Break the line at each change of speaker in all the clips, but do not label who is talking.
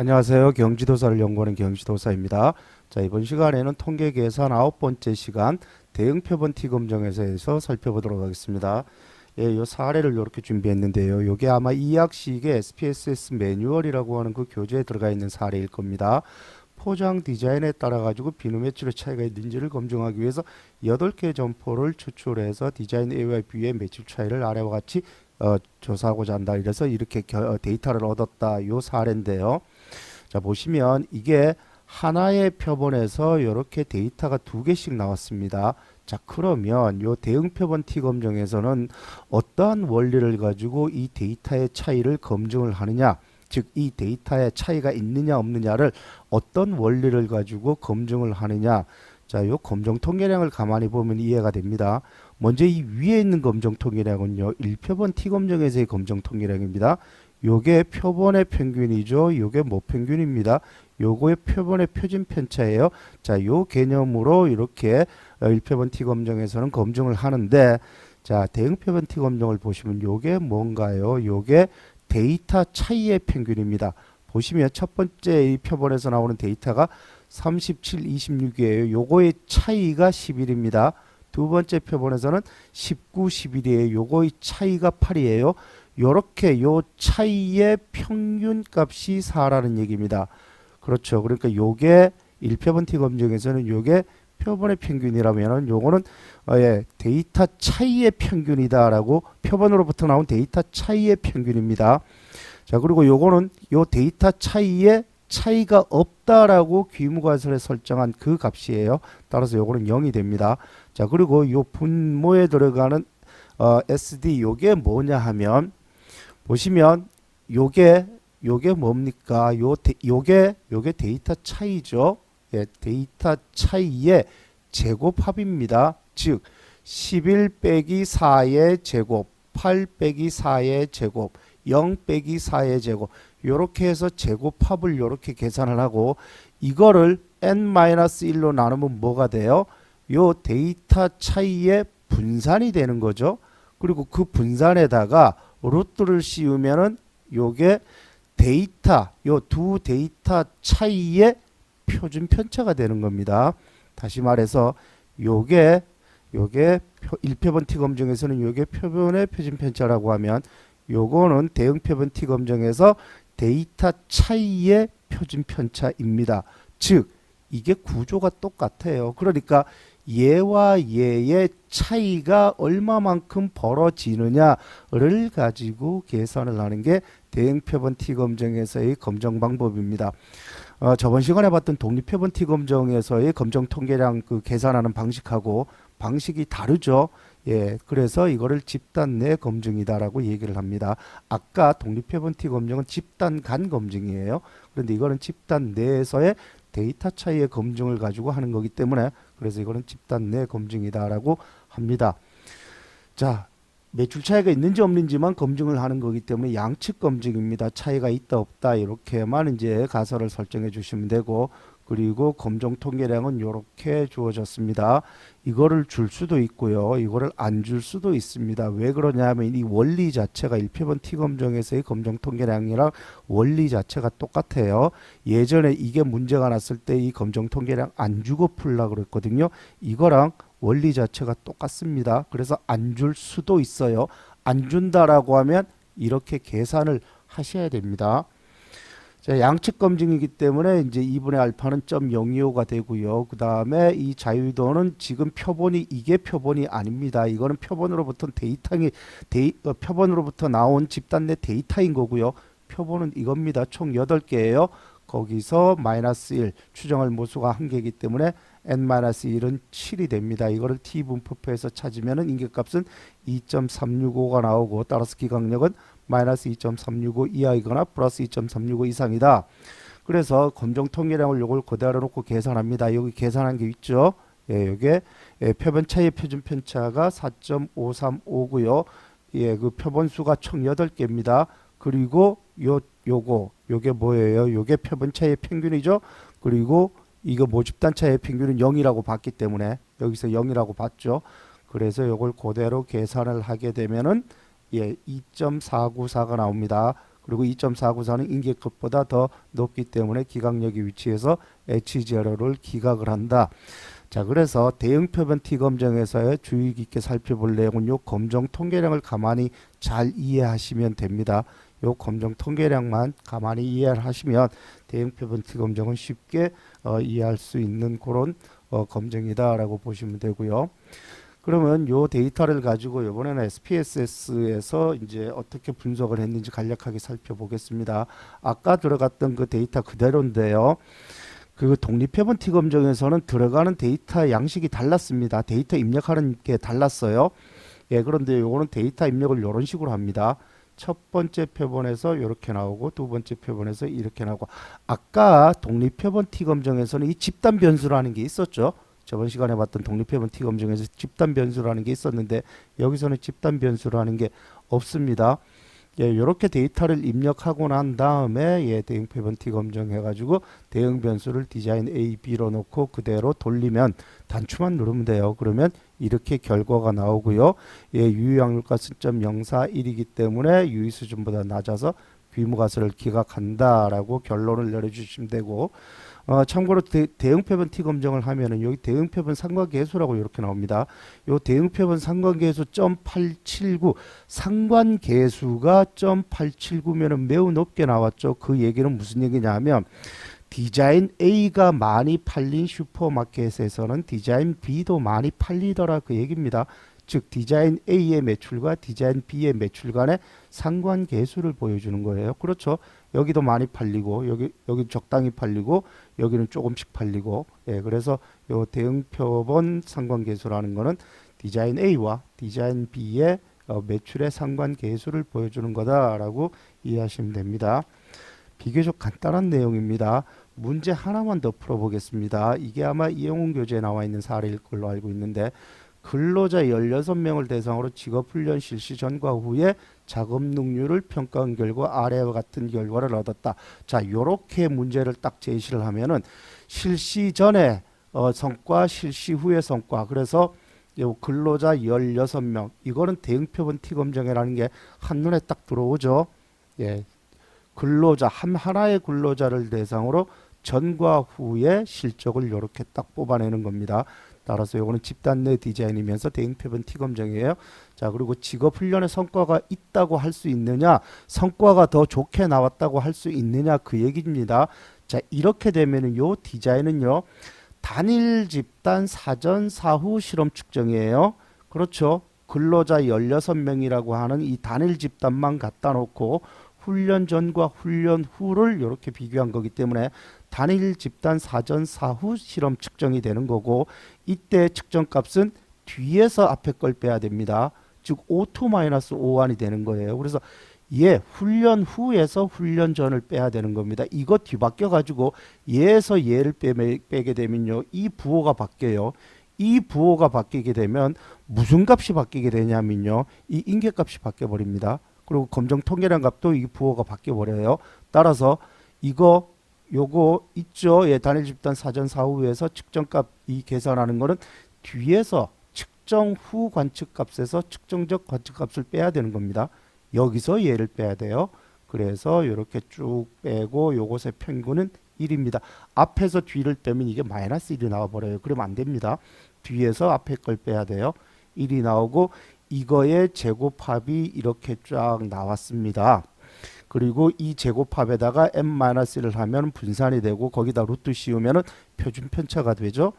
안녕하세요. 경지도사를 연구하는 경지도사입니다. 자, 이번 시간에는 통계 계산 9번째 시간 대응 표본 T 검정에서 해서 살펴보도록 하겠습니다. 예, 요 사례를 이렇게 준비했는데요. 요게 아마 이학식의 SPSS 매뉴얼이라고 하는 그 교재에 들어가 있는 사례일 겁니다. 포장 디자인에 따라 가지고 비누 매출의 차이가 있는지를 검증하기 위해서 8개 점포를 추출해서 디자인 A와 B의 매출 차이를 아래와 같이 조사하고자 한다. 이래서 이렇게 데이터를 얻었다. 요 사례인데요. 자, 보시면 이게 하나의 표본에서 이렇게 데이터가 두 개씩 나왔습니다. 자, 그러면 요 대응 표본 T 검정에서는 어떠한 원리를 가지고 이 데이터의 차이를 검증을 하느냐, 즉 이 데이터의 차이가 있느냐 없느냐를 어떤 원리를 가지고 검증을 하느냐. 자, 요 검정 통계량을 가만히 보면 이해가 됩니다. 먼저 이 위에 있는 검정 통계량은요, 1표본 T 검정에서의 검정 통계량입니다. 요게 표본의 평균이죠. 요게 모평균입니다. 요거의 표본의 표준 편차예요. 자, 요 개념으로 이렇게 1표본 T 검정에서는 검증을 하는데, 자, 대응 표본 T 검정을 보시면 요게 뭔가요? 요게 데이터 차이의 평균입니다. 보시면 첫 번째 이 표본에서 나오는 데이터가 37, 26이에요. 요거의 차이가 11입니다. 두 번째 표본에서는 19, 11이에요. 요거의 차이가 8이에요. 요렇게 요 차이의 평균 값이 4라는 얘기입니다. 그렇죠. 그러니까 요게 1표본 T 검증에서는 요게 표본의 평균이라면은 요거는 데이터 차이의 평균이다라고, 표본으로부터 나온 데이터 차이의 평균입니다. 자, 그리고 요거는 요 데이터 차이에 차이가 없다라고 귀무관설에 설정한 그 값이에요. 따라서 요거는 0이 됩니다. 자, 그리고 요 분모에 들어가는 SD 요게 뭐냐 하면, 보시면 요게 뭡니까? 요게 데이터 차이죠. 예, 데이터 차이의 제곱합입니다. 즉 11 빼기 4의 제곱, 8 빼기 4의 제곱, 0 빼기 4의 제곱, 요렇게 해서 제곱합을 요렇게 계산을 하고, 이거를 n-1로 나누면 뭐가 돼요? 요 데이터 차이의 분산이 되는 거죠. 그리고 그 분산에다가 루트를 씌우면은 요게 데이터, 요 두 데이터 차이의 표준 편차가 되는 겁니다. 다시 말해서 요게 1표본 T 검정에서는 요게 표본의 표준 편차라고 하면, 요거는 대응 표본 T 검정에서 데이터 차이의 표준 편차입니다. 즉 이게 구조가 똑같아요. 그러니까 얘와 얘의 차이가 얼마만큼 벌어지느냐를 가지고 계산을 하는 게 대응 표본 T 검정에서의 검정 방법입니다. 저번 시간에 봤던 독립 표본 T 검정에서의 검정 통계량 그 계산하는 방식하고 방식이 다르죠. 예, 그래서 이거를 집단 내 검증이다라고 얘기를 합니다. 아까 독립 표본 T 검증은 집단 간 검증이에요. 그런데 이거는 집단 내에서의 데이터 차이의 검증을 가지고 하는 거기 때문에, 그래서 이거는 집단 내 검증이다라고 합니다. 자, 매출 차이가 있는지 없는지만 검증을 하는 거기 때문에 양측 검증입니다. 차이가 있다 없다 이렇게만 이제 가설을 설정해 주시면 되고, 그리고 검정 통계량은 이렇게 주어졌습니다. 이거를 줄 수도 있고요. 이거를 안 줄 수도 있습니다. 왜 그러냐면 이 원리 자체가 1표본 T 검정에서의 검정 통계량이랑 원리 자체가 똑같아요. 예전에 이게 문제가 났을 때 이 검정 통계량 안 주고 풀라 그랬거든요. 이거랑 원리 자체가 똑같습니다. 그래서 안 줄 수도 있어요. 안 준다라고 하면 이렇게 계산을 하셔야 됩니다. 자, 양측 검증이기 때문에 이제 2분의 알파는 0.025가 되고요. 그 다음에 이 자유도는 지금 이게 표본이 아닙니다. 이거는 표본으로부터 표본으로부터 나온 집단 내 데이터인 거고요. 표본은 이겁니다. 총 8개예요. 거기서 마이너스 1, 추정할 모수가 1개이기 때문에 n-1은 7이 됩니다. 이거를 t분포표에서 찾으면은 인계값은 2.365가 나오고, 따라서 기강력은 마이너스 2.365 이하이거나 플러스 2.365 이상이다. 그래서 검정 통계량을 요걸 그대로 놓고 계산합니다. 여기 계산한 게 있죠. 예, 요게 표본 차이의 표준 편차가 4.535고요. 예, 그 표본 수가 총 8개입니다. 그리고 요게 뭐예요? 요게 표본 차이의 평균이죠. 그리고 이거 모집단 차이의 평균은 0이라고 봤기 때문에 여기서 0이라고 봤죠. 그래서 요걸 그대로 계산을 하게 되면은 2.494가 나옵니다. 그리고 2.494는 인계급보다 더 높기 때문에 기각력이 위치해서 H0를 기각을 한다. 자, 그래서 대응표본 T검정에서의 주의 깊게 살펴볼 내용은 요 검정 통계량을 가만히 잘 이해하시면 됩니다. 요 검정 통계량만 가만히 이해를 하시면 대응표본 T검정은 쉽게 이해할 수 있는 그런 검정이다라고 보시면 되고요. 그러면 요 데이터를 가지고 이번에는 SPSS에서 이제 어떻게 분석을 했는지 간략하게 살펴보겠습니다. 아까 들어갔던 그 데이터 그대로인데요. 그 독립해본 T검정에서는 들어가는 데이터 양식이 달랐습니다. 데이터 입력하는 게 달랐어요. 예, 그런데 요거는 데이터 입력을 이런 식으로 합니다. 첫 번째 표본에서 이렇게 나오고 두 번째 표본에서 이렇게 나오고, 아까 독립표본 T검정에서는 이 집단 변수라는 게 있었죠. 저번 시간에 봤던 독립표본 T검정에서 집단 변수라는 게 있었는데 여기서는 집단 변수라는 게 없습니다. 예, 이렇게 데이터를 입력하고 난 다음에 예, 대응표본 T검정 해가지고 대응 변수를 디자인 A, B로 놓고 그대로 돌리면 단추만 누르면 돼요. 그러면 이렇게 결과가 나오고요. 예, 유효확률값은 0.041이기 때문에 유의 수준보다 낮아서 귀무가설을 기각한다라고 결론을 내려주시면 되고, 참고로 대응표본 T검정을 하면은 여기 대응표본 상관계수라고 이렇게 나옵니다. 요 대응표본 상관계수 0.879, 상관계수가 0.879면은 매우 높게 나왔죠. 그 얘기는 무슨 얘기냐면 디자인 A가 많이 팔린 슈퍼마켓에서는 디자인 B도 많이 팔리더라, 그 얘기입니다. 즉 디자인 A의 매출과 디자인 B의 매출 간의 상관계수를 보여주는 거예요. 그렇죠. 여기도 많이 팔리고 여기 적당히 팔리고 여기는 조금씩 팔리고, 예, 그래서 요 대응표본 상관계수라는 거는 디자인 A와 디자인 B의 매출의 상관계수를 보여주는 거다라고 이해하시면 됩니다. 비교적 간단한 내용입니다. 문제 하나만 더 풀어보겠습니다. 이게 아마 이영훈 교재에 나와 있는 사례일 걸로 알고 있는데, 근로자 16명을 대상으로 직업훈련 실시 전과 후에 작업 능률을 평가한 결과 아래와 같은 결과를 얻었다. 자, 요렇게 문제를 딱 제시를 하면은 실시 전에 성과, 실시 후의 성과, 그래서 요 근로자 16명, 이거는 대응표본 T검정이라는 게 한눈에 딱 들어오죠. 예, 근로자 하나의 근로자를 대상으로 전과 후의 실적을 이렇게 딱 뽑아내는 겁니다. 따라서 이거는 집단 내 디자인이면서 대응표본 T검정이에요. 자, 그리고 직업훈련의 성과가 있다고 할 수 있느냐, 성과가 더 좋게 나왔다고 할 수 있느냐, 그 얘기입니다. 자, 이렇게 되면은 요 디자인은요, 단일 집단 사전 사후 실험 측정이에요. 그렇죠. 근로자 16명이라고 하는 이 단일 집단만 갖다 놓고 훈련 전과 훈련 후를 이렇게 비교한 거기 때문에 단일 집단 사전 사후 실험 측정이 되는 거고, 이때 측정값은 뒤에서 앞에 걸 빼야 됩니다. 즉 O2-O1이 되는 거예요. 그래서 훈련 후에서 훈련 전을 빼야 되는 겁니다. 이거 뒤바뀌어 가지고 얘에서 얘를 빼게 되면요, 이 부호가 바뀌어요. 이 부호가 바뀌게 되면 무슨 값이 바뀌게 되냐면요, 이 인계값이 바뀌어 버립니다. 그리고 검정 통계량 값도 이 부호가 바뀌어 버려요. 따라서 요거 있죠. 예, 단일 집단 사전 사후에서 측정값 이 계산하는 거는 뒤에서 측정 후 관측값에서 측정적 관측값을 빼야 되는 겁니다. 여기서 얘를 빼야 돼요. 그래서 이렇게 쭉 빼고 요것의 평균은 1입니다. 앞에서 뒤를 빼면 이게 마이너스 1이 나와버려요. 그러면 안 됩니다. 뒤에서 앞에 걸 빼야 돼요. 1이 나오고 이거의 제곱합이 이렇게 쫙 나왔습니다. 그리고 이 제곱합에다가 n-1을 하면 분산이 되고 거기다 루트 씌우면은 표준 편차가 되죠.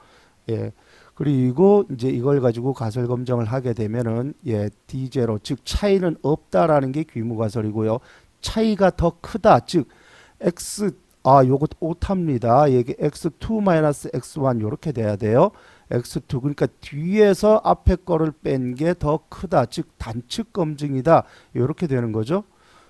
예. 그리고 이제 이걸 가지고 가설 검정을 하게 되면은 D0, 즉 차이는 없다라는 게 귀무가설이고요. 차이가 더 크다, 즉 x, 요거 오타입니다. 이게 x2-x1 이렇게 돼야 돼요. x2, 그러니까 뒤에서 앞에 거를 뺀 게 더 크다, 즉 단측 검증이다, 이렇게 되는 거죠.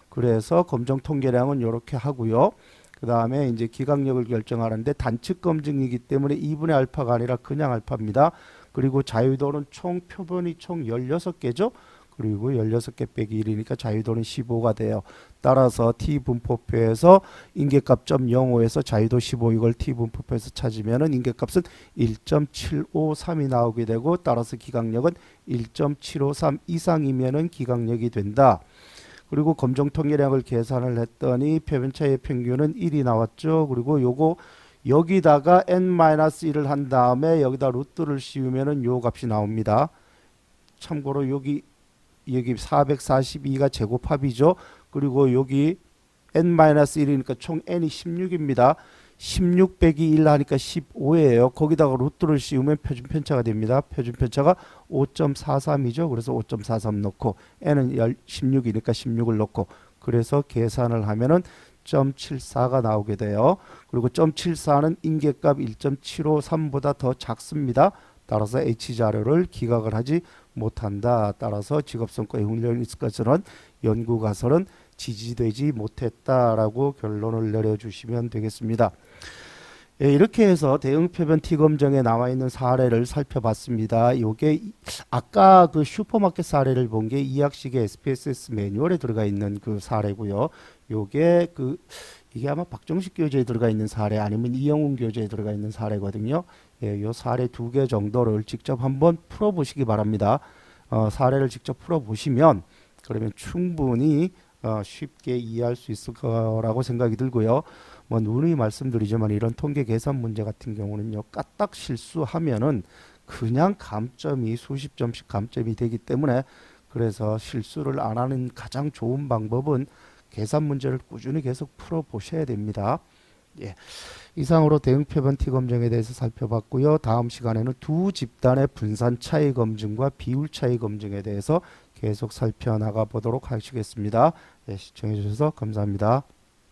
그래서 검정 통계량은 이렇게 하고요. 그 다음에 이제 기각력을 결정하는데 단측 검증이기 때문에 2분의 알파가 아니라 그냥 알파입니다. 그리고 자유도는 표본이 총 16개죠. 그리고 16개 빼기 1이니까 자유도는 15가 돼요. 따라서 T분포표에서 인계값 0.05에서 자유도 15, 이걸 T분포표에서 찾으면은 인계값은 1.753이 나오게 되고, 따라서 기각력은 1.753 이상이면은 기각력이 된다. 그리고 검정 통계량을 계산을 했더니 표변차의 평균은 1이 나왔죠. 그리고 요거 여기다가 n-1을 한 다음에 여기다 루트를 씌우면은 요 값이 나옵니다. 참고로 여기 442가 제곱합이죠. 그리고 여기 n-1이니까 총 n이 16입니다. 16 빼기 1 하니까 15예요. 거기다가 루트를 씌우면 표준편차가 됩니다. 표준편차가 5.43이죠. 그래서 5.43 넣고 n은 16이니까 16을 넣고 그래서 계산을 하면은 0.74가 나오게 돼요. 그리고 0.74는 인계값 1.753보다 더 작습니다. 따라서 H자료를 기각을 하지 못한다. 따라서 직업성과에 훈련이 있을 것은 연구가설은 지지되지 못했다라고 결론을 내려주시면 되겠습니다. 예, 이렇게 해서 대응표변 T검정에 나와 있는 사례를 살펴봤습니다. 요게 아까 그 슈퍼마켓 사례를 본 게 이학식의 SPSS 매뉴얼에 들어가 있는 그 사례고요. 요게 이게 아마 박정식 교재에 들어가 있는 사례 아니면 이영훈 교재에 들어가 있는 사례거든요. 예, 요 사례 2개 정도를 직접 한번 풀어보시기 바랍니다. 사례를 직접 풀어보시면 그러면 충분히 쉽게 이해할 수 있을 거라고 생각이 들고요. 뭐 누누이 말씀드리지만 이런 통계 계산 문제 같은 경우는요, 까딱 실수하면은 그냥 감점이 수십 점씩 감점이 되기 때문에 그래서 실수를 안 하는 가장 좋은 방법은 계산 문제를 꾸준히 계속 풀어 보셔야 됩니다. 예. 이상으로 대응표본 T검정에 대해서 살펴봤고요. 다음 시간에는 두 집단의 분산 차이 검증과 비율 차이 검증에 대해서 계속 살펴나가 보도록 하시겠습니다. 예, 시청해 주셔서 감사합니다.